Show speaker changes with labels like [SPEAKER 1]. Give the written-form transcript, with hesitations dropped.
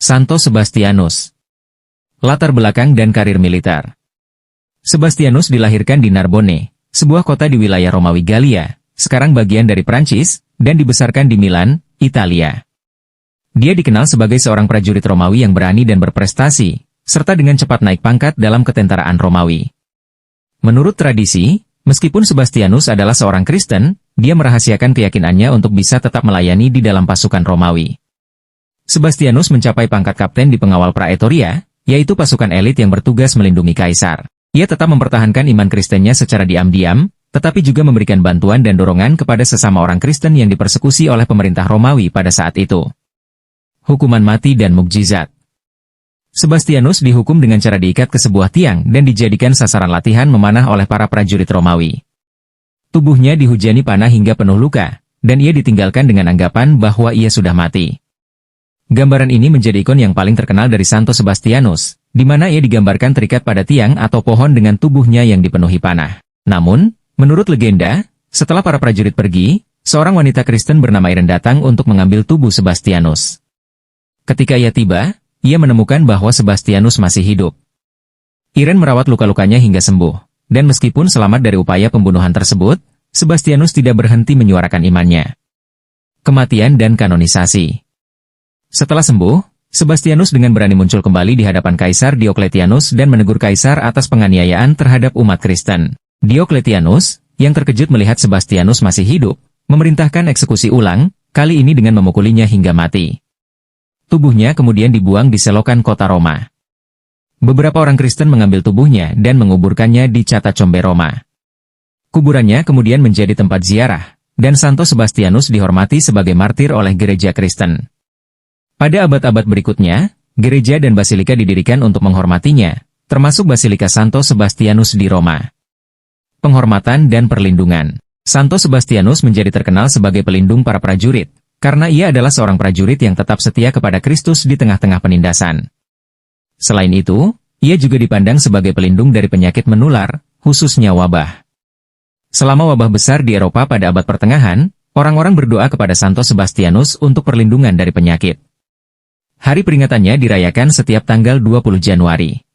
[SPEAKER 1] Santo Sebastianus. Latar belakang dan karir militer. Sebastianus dilahirkan di Narbonne, sebuah kota di wilayah Romawi Galia, sekarang bagian dari Prancis, dan dibesarkan di Milan, Italia. Dia dikenal sebagai seorang prajurit Romawi yang berani dan berprestasi, serta dengan cepat naik pangkat dalam ketentaraan Romawi. Menurut tradisi, meskipun Sebastianus adalah seorang Kristen, dia merahasiakan keyakinannya untuk bisa tetap melayani di dalam pasukan Romawi. Sebastianus mencapai pangkat kapten di pengawal Praetoria, yaitu pasukan elit yang bertugas melindungi kaisar. Ia tetap mempertahankan iman Kristennya secara diam-diam, tetapi juga memberikan bantuan dan dorongan kepada sesama orang Kristen yang dipersekusi oleh pemerintah Romawi pada saat itu. Hukuman mati dan mukjizat. Sebastianus dihukum dengan cara diikat ke sebuah tiang dan dijadikan sasaran latihan memanah oleh para prajurit Romawi. Tubuhnya dihujani panah hingga penuh luka, dan ia ditinggalkan dengan anggapan bahwa ia sudah mati. Gambaran ini menjadi ikon yang paling terkenal dari Santo Sebastianus, di mana ia digambarkan terikat pada tiang atau pohon dengan tubuhnya yang dipenuhi panah. Namun, menurut legenda, setelah para prajurit pergi, seorang wanita Kristen bernama Irene datang untuk mengambil tubuh Sebastianus. Ketika ia tiba, ia menemukan bahwa Sebastianus masih hidup. Irene merawat luka-lukanya hingga sembuh, dan meskipun selamat dari upaya pembunuhan tersebut, Sebastianus tidak berhenti menyuarakan imannya. Kematian dan kanonisasi. Setelah sembuh, Sebastianus dengan berani muncul kembali di hadapan Kaisar Diokletianus dan menegur Kaisar atas penganiayaan terhadap umat Kristen. Diokletianus, yang terkejut melihat Sebastianus masih hidup, memerintahkan eksekusi ulang, kali ini dengan memukulinya hingga mati. Tubuhnya kemudian dibuang di selokan kota Roma. Beberapa orang Kristen mengambil tubuhnya dan menguburkannya di Catacombe Roma. Kuburannya kemudian menjadi tempat ziarah, dan Santo Sebastianus dihormati sebagai martir oleh gereja Kristen. Pada abad-abad berikutnya, gereja dan basilika didirikan untuk menghormatinya, termasuk Basilika Santo Sebastianus di Roma. Penghormatan dan perlindungan. Santo Sebastianus menjadi terkenal sebagai pelindung para prajurit, karena ia adalah seorang prajurit yang tetap setia kepada Kristus di tengah-tengah penindasan. Selain itu, ia juga dipandang sebagai pelindung dari penyakit menular, khususnya wabah. Selama wabah besar di Eropa pada abad pertengahan, orang-orang berdoa kepada Santo Sebastianus untuk perlindungan dari penyakit. Hari peringatannya dirayakan setiap tanggal 20 Januari.